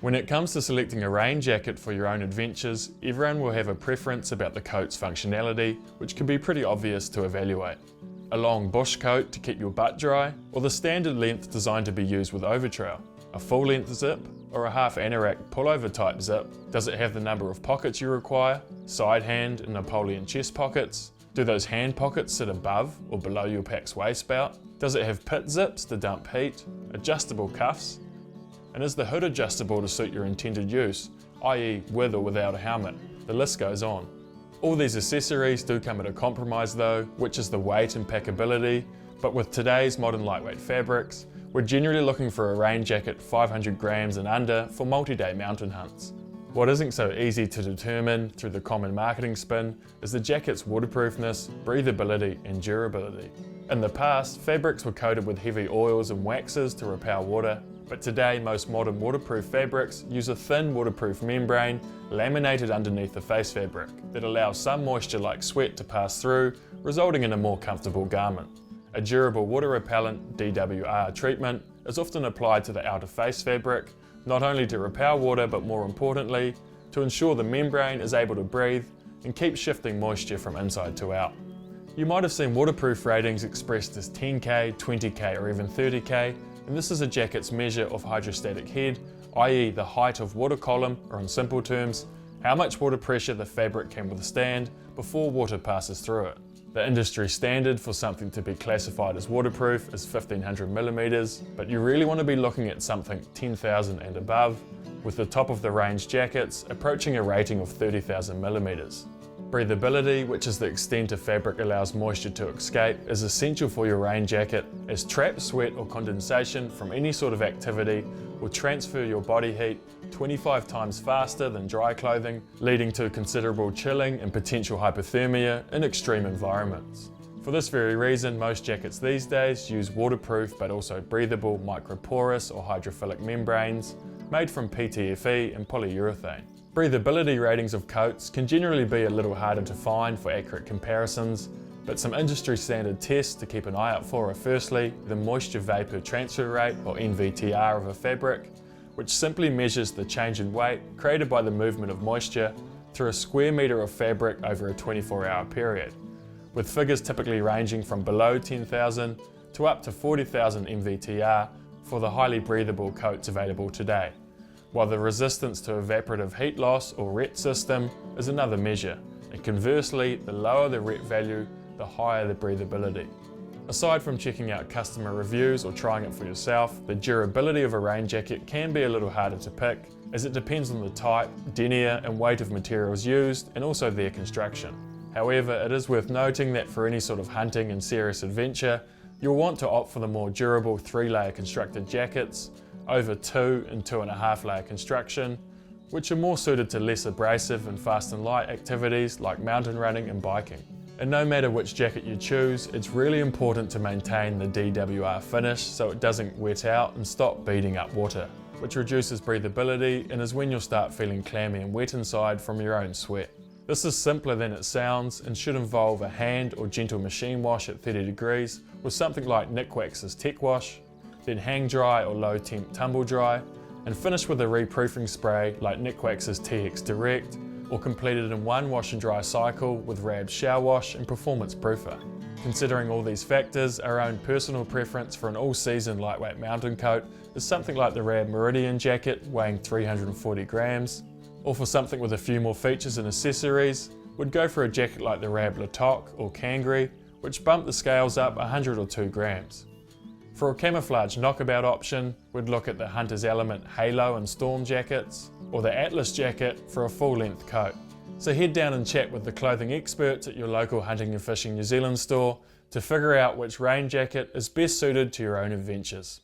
When it comes to selecting a rain jacket for your own adventures, everyone will have a preference about the coat's functionality, which can be pretty obvious to evaluate. A long bush coat to keep your butt dry, or the standard length designed to be used with overtrail? A full length zip, or a half anorak pullover type zip? Does it have the number of pockets you require? Side hand and Napoleon chest pockets? Do those hand pockets sit above or below your pack's waist belt? Does it have pit zips to dump heat? Adjustable cuffs? And is the hood adjustable to suit your intended use, i.e. with or without a helmet? The list goes on. All these accessories do come at a compromise though, which is the weight and packability, but with today's modern lightweight fabrics, we're generally looking for a rain jacket 500 grams and under for multi-day mountain hunts. What isn't so easy to determine through the common marketing spin is the jacket's waterproofness, breathability and durability. In the past, fabrics were coated with heavy oils and waxes to repel water, but today most modern waterproof fabrics use a thin waterproof membrane laminated underneath the face fabric that allows some moisture like sweat to pass through, resulting in a more comfortable garment. A durable water repellent DWR treatment is often applied to the outer face fabric, not only to repel water but more importantly, to ensure the membrane is able to breathe and keep shifting moisture from inside to out. You might have seen waterproof ratings expressed as 10K, 20K or even 30K, and this is a jacket's measure of hydrostatic head, i.e. the height of water column, or in simple terms, how much water pressure the fabric can withstand before water passes through it. The industry standard for something to be classified as waterproof is 1500 millimeters, but you really want to be looking at something 10,000 and above, with the top of the range jackets approaching a rating of 30,000 millimeters. Breathability, which is the extent a fabric allows moisture to escape, is essential for your rain jacket, as trapped sweat or condensation from any sort of activity will transfer your body heat 25 times faster than dry clothing, leading to considerable chilling and potential hypothermia in extreme environments. For this very reason, most jackets these days use waterproof but also breathable microporous or hydrophilic membranes made from PTFE and polyurethane. Breathability ratings of coats can generally be a little harder to find for accurate comparisons, but some industry standard tests to keep an eye out for are firstly the moisture vapor transfer rate, or NVTR, of a fabric, which simply measures the change in weight created by the movement of moisture through a square metre of fabric over a 24-hour period, with figures typically ranging from below 10,000 to up to 40,000 NVTR for the highly breathable coats available today, while the resistance to evaporative heat loss, or RET system, is another measure, and conversely, the lower the RET value, the higher the breathability. Aside from checking out customer reviews or trying it for yourself, the durability of a rain jacket can be a little harder to pick, as it depends on the type, denier and weight of materials used, and also their construction. However, it is worth noting that for any sort of hunting and serious adventure, you'll want to opt for the more durable 3-layer constructed jackets over 2 and 2.5 layer construction, which are more suited to less abrasive and fast and light activities like mountain running and biking. And no matter which jacket you choose, it's really important to maintain the DWR finish so it doesn't wet out and stop beading up water, which reduces breathability and is when you'll start feeling clammy and wet inside from your own sweat. This is simpler than it sounds and should involve a hand or gentle machine wash at 30 degrees with something like Nikwax's Tech Wash, then hang dry or low temp tumble dry, and finish with a reproofing spray like Nikwax's TX Direct, or completed in one wash and dry cycle with Rab's Shower Wash and Performance Proofer. Considering all these factors, our own personal preference for an all-season lightweight mountain coat is something like the Rab Meridian jacket weighing 340 grams, or for something with a few more features and accessories, would go for a jacket like the Rab Latoc or Kangri, which bump the scales up 100 or 2 grams. For a camouflage knockabout option, we'd look at the Hunters Element Halo and Storm jackets, or the Atlas jacket for a full-length coat. So head down and chat with the clothing experts at your local Hunting and Fishing New Zealand store to figure out which rain jacket is best suited to your own adventures.